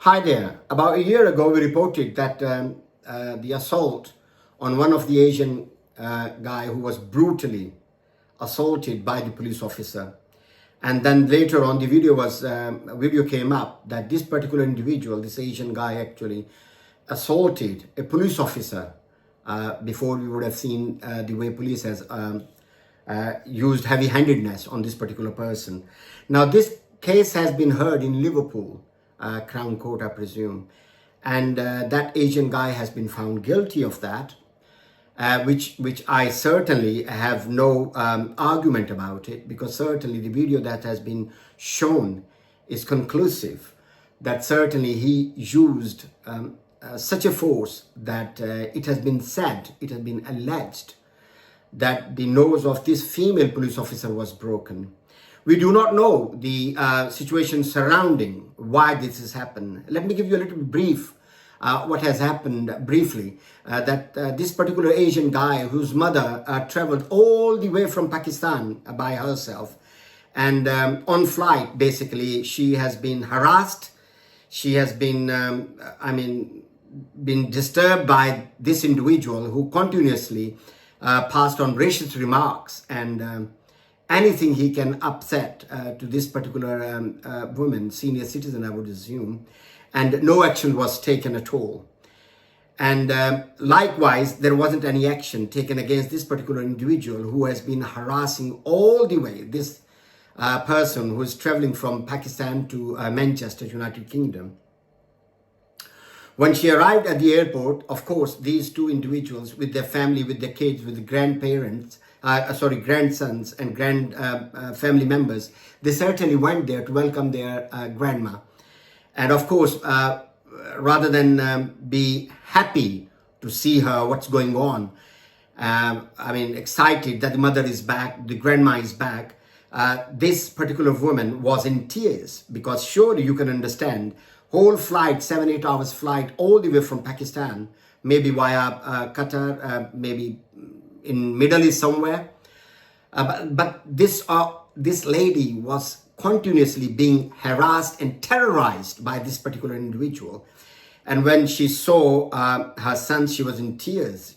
Hi there. About a year ago, we reported that the assault on one of the Asian guy who was brutally assaulted by the police officer. And then later on, the video came up that this particular individual, this Asian guy, actually assaulted a police officer. Before we would have seen the way police has used heavy-handedness on this particular person. Now, this case has been heard in Liverpool. Crown Court, I presume, and that Asian guy has been found guilty of that, which I certainly have no argument about it, because certainly the video that has been shown is conclusive that certainly he used such a force that it has been said, it has been alleged that the nose of this female police officer was broken. We do not know the situation surrounding why this has happened. Let me give you a little brief what has happened briefly. That this particular Asian guy whose mother traveled all the way from Pakistan by herself, and on flight, basically, she has been harassed. She has been, been disturbed by this individual who continuously passed on racist remarks and anything he can upset to this particular woman, senior citizen, I would assume, and no action was taken at all. And likewise, there wasn't any action taken against this particular individual who has been harassing all the way this person who is traveling from Pakistan to Manchester, United Kingdom. When she arrived at the airport, of course, these two individuals with their family, with their kids, with the grandparents, grandsons and family members, they certainly went there to welcome their grandma. And of course, rather than be happy to see her, what's going on, excited that the mother is back, the grandma is back, this particular woman was in tears, because surely you can understand, whole flight, 7-8 hours flight, all the way from Pakistan, maybe via Qatar, maybe in Middle East somewhere, but this lady was continuously being harassed and terrorized by this particular individual. And when she saw her son, she was in tears,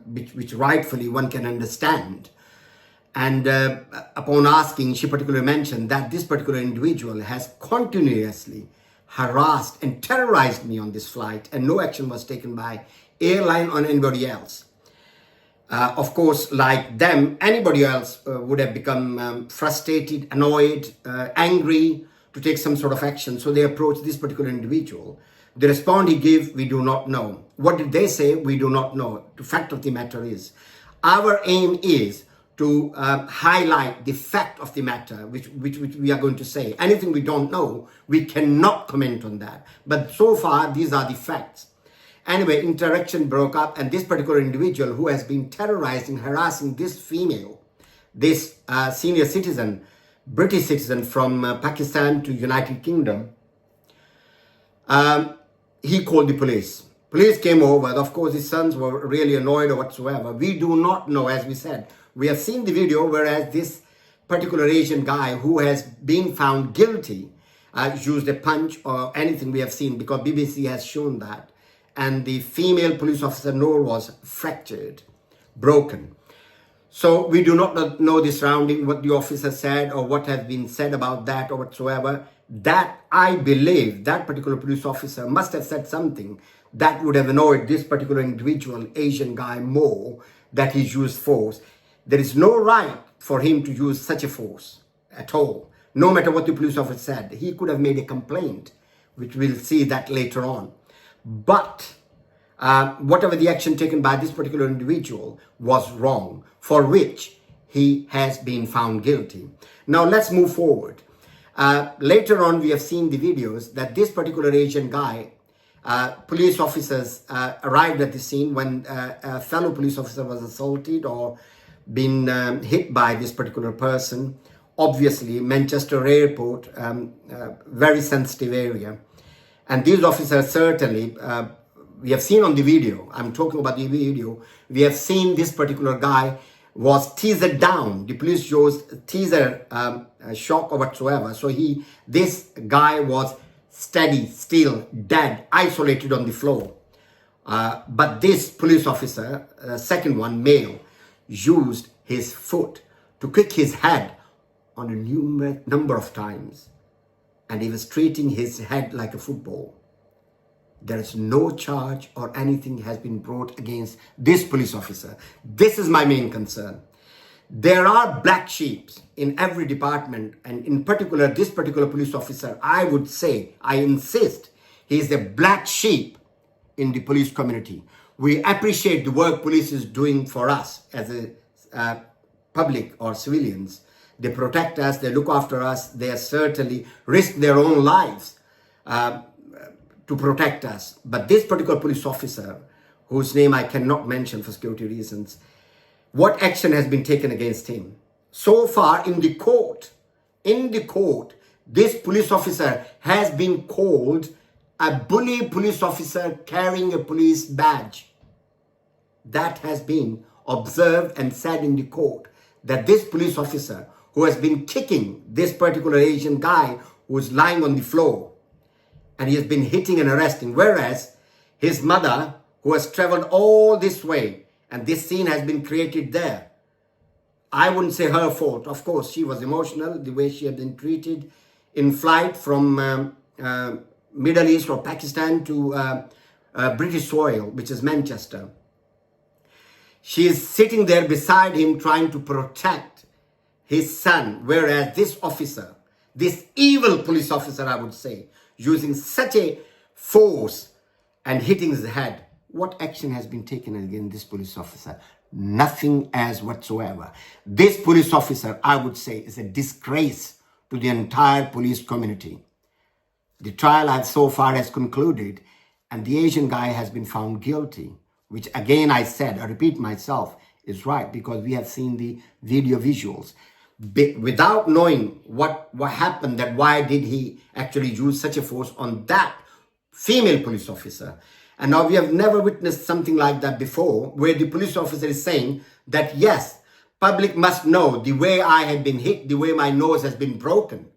which rightfully one can understand. And upon asking, she particularly mentioned that this particular individual has continuously harassed and terrorized me on this flight, and no action was taken by airline or anybody else. Of course, like them, anybody else would have become frustrated, annoyed, angry to take some sort of action. So they approached this particular individual. The response he gave, we do not know. What did they say? We do not know. The fact of the matter is, our aim is to highlight the fact of the matter, which we are going to say. Anything we don't know, we cannot comment on that. But so far, these are the facts. Anyway, interaction broke up, and this particular individual who has been terrorizing, harassing this female, this senior citizen, British citizen from Pakistan to United Kingdom, he called the police. Police came over. Of course, his sons were really annoyed or whatsoever. We do not know, as we said. We have seen the video, whereas this particular Asian guy who has been found guilty used a punch or anything we have seen, because BBC has shown that. And the female police officer nose was fractured, broken. So we do not know the surrounding, what the officer said or what has been said about that or whatsoever. That, I believe, that particular police officer must have said something that would have annoyed this particular individual, Asian guy, more, that he used force. There is no right for him to use such a force at all. No matter what the police officer said, he could have made a complaint, which we'll see that later on. But whatever the action taken by this particular individual was wrong, for which he has been found guilty. Now let's move forward. Later on, we have seen the videos that this particular Asian guy, police officers arrived at the scene when a fellow police officer was assaulted or been hit by this particular person. Obviously, Manchester Airport, very sensitive area. And these officers certainly, we have seen on the video, I'm talking about the video, we have seen this particular guy was teasered down. The police shows teaser shock or whatsoever. So this guy was steady, still, dead, isolated on the floor. But this police officer, second one, male, used his foot to kick his head on a number of times. And he was treating his head like a football. There is no charge or anything has been brought against this police officer. This is my main concern. There are black sheep in every department, and in particular, this particular police officer, I would say, I insist, he is a black sheep in the police community. We appreciate the work police is doing for us as a public or civilians. They protect us, they look after us, they certainly risk their own lives to protect us. But this particular police officer, whose name I cannot mention for security reasons, what action has been taken against him? So far in the court, this police officer has been called a bully police officer carrying a police badge. That has been observed and said in the court, that this police officer who has been kicking this particular Asian guy who is lying on the floor, and he has been hitting and arresting, whereas his mother, who has traveled all this way, and this scene has been created there. I wouldn't say her fault. Of course, she was emotional, the way she had been treated in flight from Middle East or Pakistan to British soil, which is Manchester. She is sitting there beside him trying to protect his son, whereas this officer, this evil police officer, I would say, using such a force and hitting his head. What action has been taken against this police officer? Nothing as whatsoever. This police officer, I would say, is a disgrace to the entire police community. The trial so far has concluded, and the Asian guy has been found guilty, which again I repeat myself, is right, because we have seen the video visuals. Without knowing what happened, that why did he actually use such a force on that female police officer. And now we have never witnessed something like that before, where the police officer is saying that, yes, public must know the way I had been hit, the way my nose has been broken.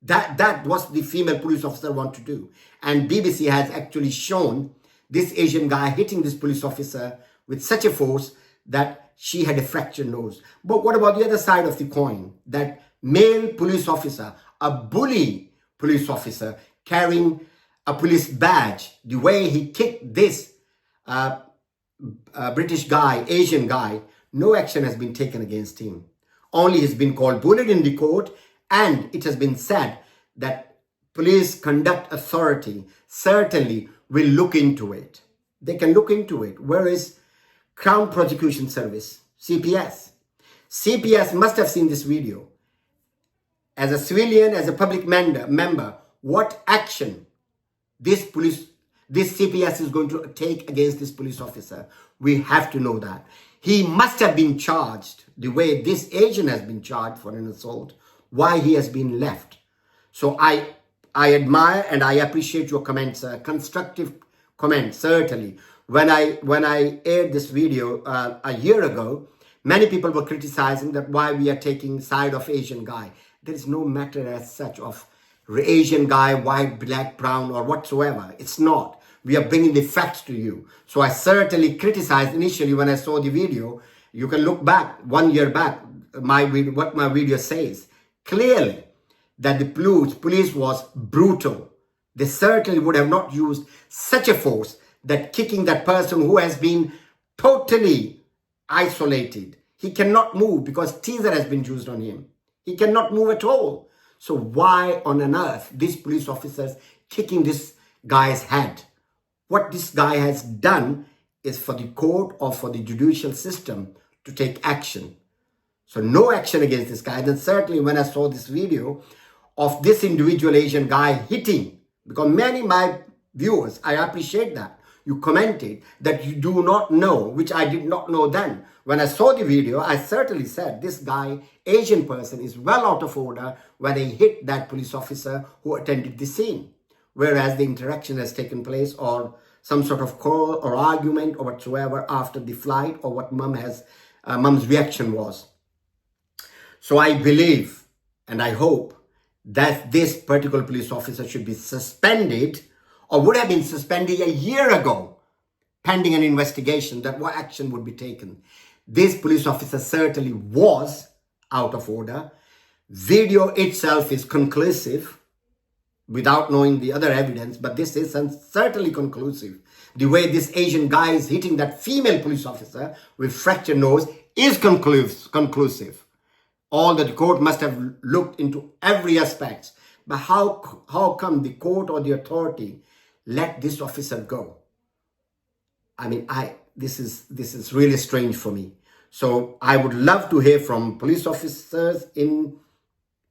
That was the female police officer want to do. And BBC has actually shown this Asian guy hitting this police officer with such a force that she had a fractured nose. But what about the other side of the coin? That male police officer, a bully police officer carrying a police badge, the way he kicked this British guy, Asian guy, no action has been taken against him. Only he's been called bullied in the court, and it has been said that Police Conduct Authority certainly will look into it. They can look into it. Where is Crown Prosecution Service, CPS? CPS must have seen this video. As a civilian, as a public member, what action this CPS is going to take against this police officer? We have to know that. He must have been charged the way this Asian has been charged for an assault, why he has been left. So I admire and I appreciate your comments, constructive comments, certainly. When I aired this video a year ago, many people were criticizing that why we are taking side of Asian guy. There is no matter as such of Asian guy, white, black, brown, or whatsoever. It's not. We are bringing the facts to you. So I certainly criticized initially when I saw the video. You can look back, 1 year back, what my video says. Clearly, that the police was brutal. They certainly would have not used such a force that kicking that person who has been totally isolated. He cannot move because teaser has been used on him. He cannot move at all. So why on earth these police officers kicking this guy's head? What this guy has done is for the court or for the judicial system to take action. So no action against this guy. Then certainly when I saw this video of this individual Asian guy hitting, because many my viewers, I appreciate that, you commented that you do not know, which I did not know then. When I saw the video, I certainly said this guy, Asian person, is well out of order when he hit that police officer who attended the scene. Whereas the interaction has taken place or some sort of call or argument or whatsoever after the flight or what mom's reaction was. So I believe and I hope that this particular police officer should be suspended, or would have been suspended a year ago, pending an investigation, that what action would be taken. This police officer certainly was out of order. Video itself is conclusive without knowing the other evidence, but this is certainly conclusive. The way this Asian guy is hitting that female police officer with fractured nose is conclusive. All that the court must have looked into every aspect. But how come the court or the authority let this officer go? I mean, this is really strange for me. So I would love to hear from police officers in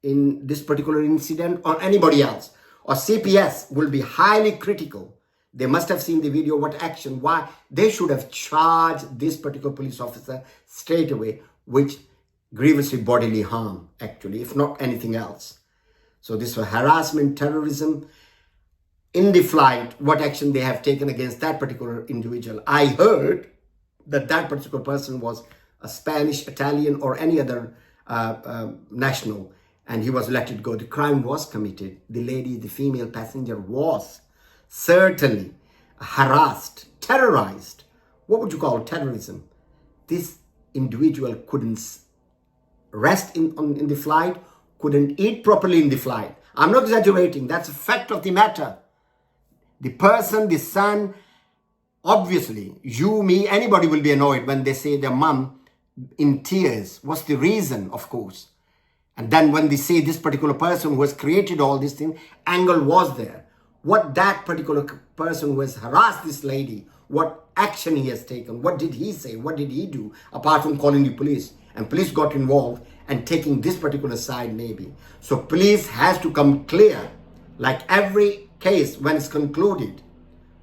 this particular incident, or anybody else. Or CPS will be highly critical. They must have seen the video, what action, why. They should have charged this particular police officer straight away, which grievously bodily harm, actually, if not anything else. So this was harassment, terrorism. In the flight, what action they have taken against that particular individual. I heard that that particular person was a Spanish, Italian, or any other national, and he was let it go. The crime was committed. The lady, the female passenger, was certainly harassed, terrorized. What would you call terrorism? This individual couldn't rest in the flight, couldn't eat properly in the flight. I'm not exaggerating. That's a fact of the matter. The person, the son, obviously, you, me, anybody will be annoyed when they say their mom in tears. What's the reason, of course? And then when they say this particular person who has created all these things, angle was there. What that particular person who has harassed this lady, what action he has taken, what did he say, what did he do, apart from calling the police? And police got involved and taking this particular side maybe. So police has to come clear, like every case when it's concluded.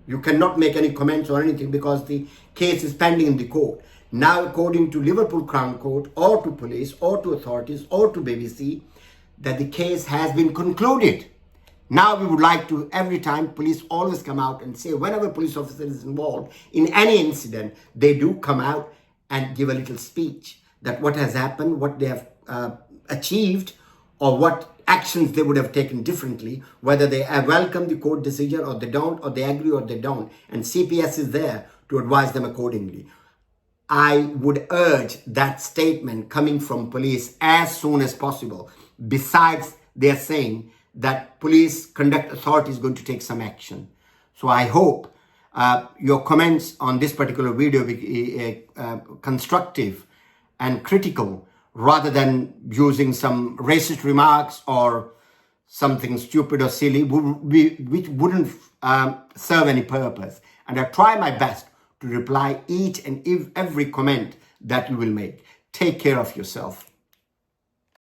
You cannot make any comments or anything because the case is pending in the court. Now, according to Liverpool Crown Court, or to police, or to authorities, or to BBC, that the case has been concluded. Now, we would like to, every time, police always come out and say, whenever a police officer is involved in any incident, they do come out and give a little speech that what has happened, what they have achieved, or what actions they would have taken differently, whether they welcome the court decision or they don't, or they agree or they don't. And CPS is there to advise them accordingly. I would urge that statement coming from police as soon as possible. Besides, they're saying that police conduct authority is going to take some action. So I hope your comments on this particular video be constructive and critical, rather than using some racist remarks or something stupid or silly, which wouldn't serve any purpose. And I try my best to reply each and every comment that you will make. Take care of yourself.